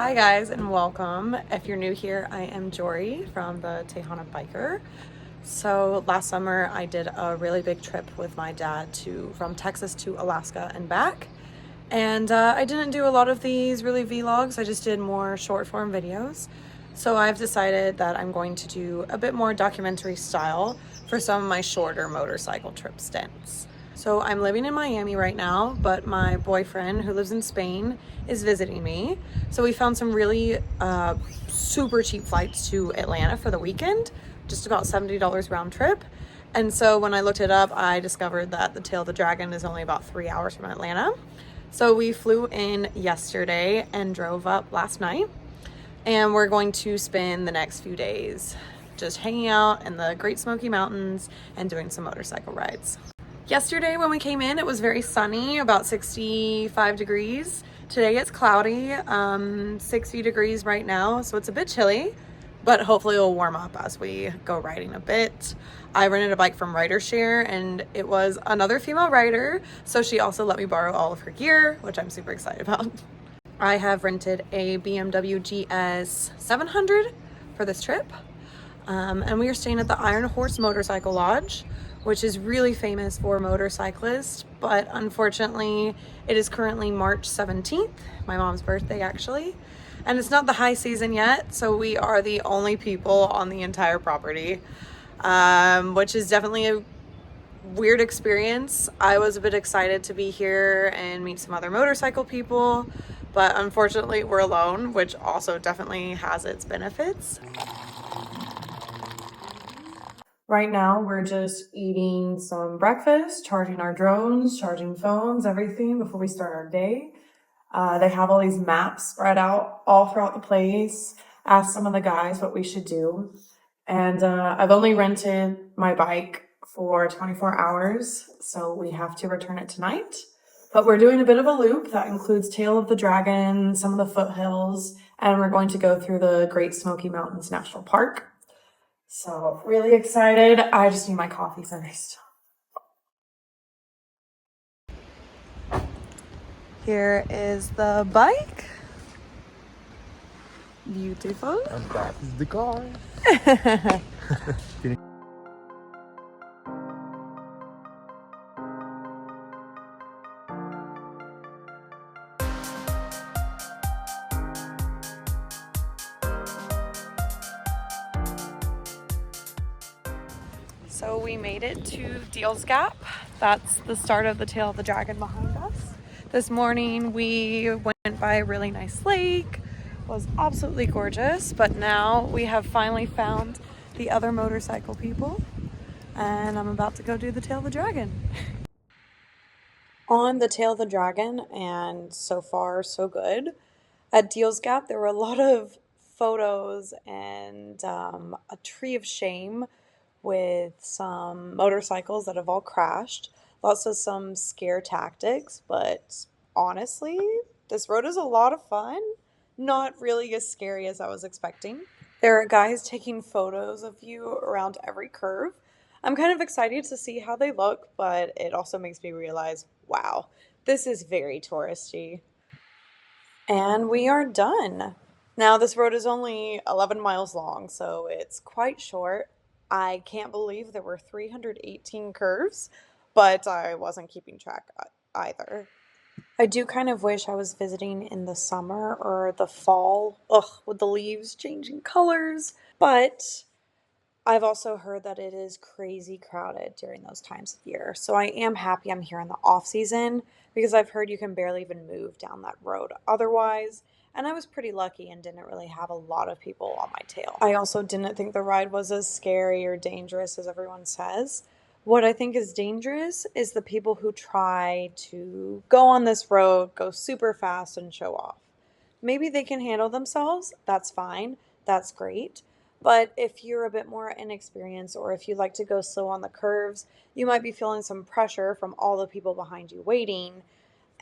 Hi guys and welcome. If you're new here, I am Jory from the Tejana Biker. So last summer I did a really big trip with my dad from Texas to Alaska and back. And I didn't do a lot of these really vlogs, I just did more short form videos. So I've decided that I'm going to do a bit more documentary style for some of my shorter motorcycle trip stints. So I'm living in Miami right now, but my boyfriend who lives in Spain is visiting me. So we found some really super cheap flights to Atlanta for the weekend, just about $70 round trip. And so when I looked it up, I discovered that the Tail of the Dragon is only about 3 hours from Atlanta. So we flew in yesterday and drove up last night. And we're going to spend the next few days just hanging out in the Great Smoky Mountains and doing some motorcycle rides. Yesterday when we came in, it was very sunny, about 65 degrees. Today it's cloudy, 60 degrees right now, so it's a bit chilly, but hopefully it'll warm up as we go riding a bit. I rented a bike from RiderShare and it was another female rider, so she also let me borrow all of her gear, which I'm super excited about. I have rented a BMW GS 700 for this trip. And we are staying at the Iron Horse Motorcycle Lodge, which is really famous for motorcyclists, but unfortunately it is currently March 17th, my mom's birthday actually, and it's not the high season yet, so we are the only people on the entire property, which is definitely a weird experience. I was a bit excited to be here and meet some other motorcycle people, but unfortunately we're alone, which also definitely has its benefits. Right now, we're just eating some breakfast, charging our drones, charging phones, everything before we start our day. They have all these maps spread out all throughout the place. Asked some of the guys what we should do. And I've only rented my bike for 24 hours, so we have to return it tonight. But we're doing a bit of a loop that includes Tail of the Dragon, some of the foothills, and we're going to go through the Great Smoky Mountains National Park. So really excited. I just need my coffee first. Here is the bike. Beautiful. And that is the car. So we made it to Deals Gap. That's the start of the Tail of the Dragon behind us. This morning we went by a really nice lake. It was absolutely gorgeous, but now we have finally found the other motorcycle people and I'm about to go do the Tail of the Dragon. On the Tail of the Dragon, and so far so good. At Deals Gap there were a lot of photos and a tree of shame with some motorcycles that have all crashed. Lots of some scare tactics, but honestly, this road is a lot of fun. Not really as scary as I was expecting. There are guys taking photos of you around every curve. I'm kind of excited to see how they look, but it also makes me realize, wow, this is very touristy. And we are done. Now, this road is only 11 miles long, so it's quite short. I can't believe there were 318 curves, but I wasn't keeping track either. I do kind of wish I was visiting in the summer or the fall, with the leaves changing colors, but I've also heard that it is crazy crowded during those times of year. So I am happy I'm here in the off season because I've heard you can barely even move down that road otherwise. And I was pretty lucky and didn't really have a lot of people on my tail. I also didn't think the ride was as scary or dangerous as everyone says. What I think is dangerous is the people who try to go on this road, go super fast, and show off. Maybe they can handle themselves. That's fine. That's great. But if you're a bit more inexperienced or if you like to go slow on the curves, you might be feeling some pressure from all the people behind you waiting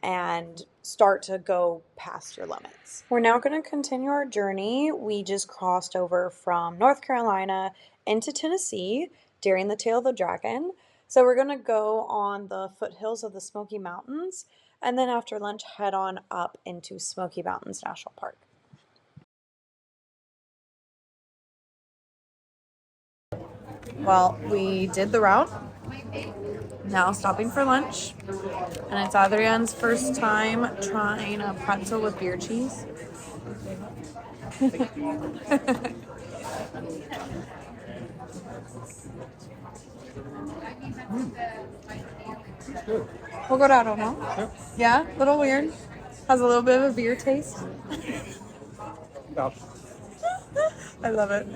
and start to go past your limits. We're now going to continue our journey. We just crossed over from North Carolina into Tennessee during the Tail of the Dragon. So we're going to go on the foothills of the Smoky Mountains and then after lunch head on up into Smoky Mountains National Park. Well, we did the route. Now stopping for lunch. And it's Adrian's first time trying a pretzel with beer cheese. Good. Colorado, huh? Yep. Yeah, a little weird. Has a little bit of a beer taste. About. I love it.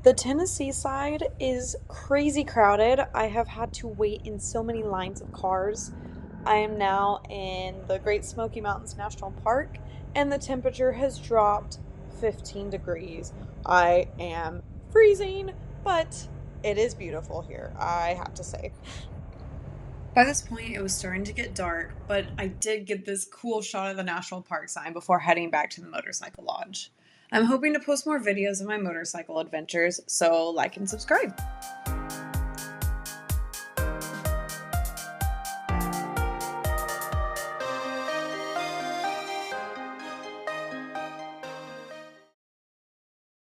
The Tennessee side is crazy crowded. I have had to wait in so many lines of cars. I am now in the Great Smoky Mountains National Park, and the temperature has dropped 15 degrees. I am freezing, but it is beautiful here, I have to say. By this point, it was starting to get dark, but I did get this cool shot of the national park sign before heading back to the motorcycle lodge. I'm hoping to post more videos of my motorcycle adventures, so like and subscribe.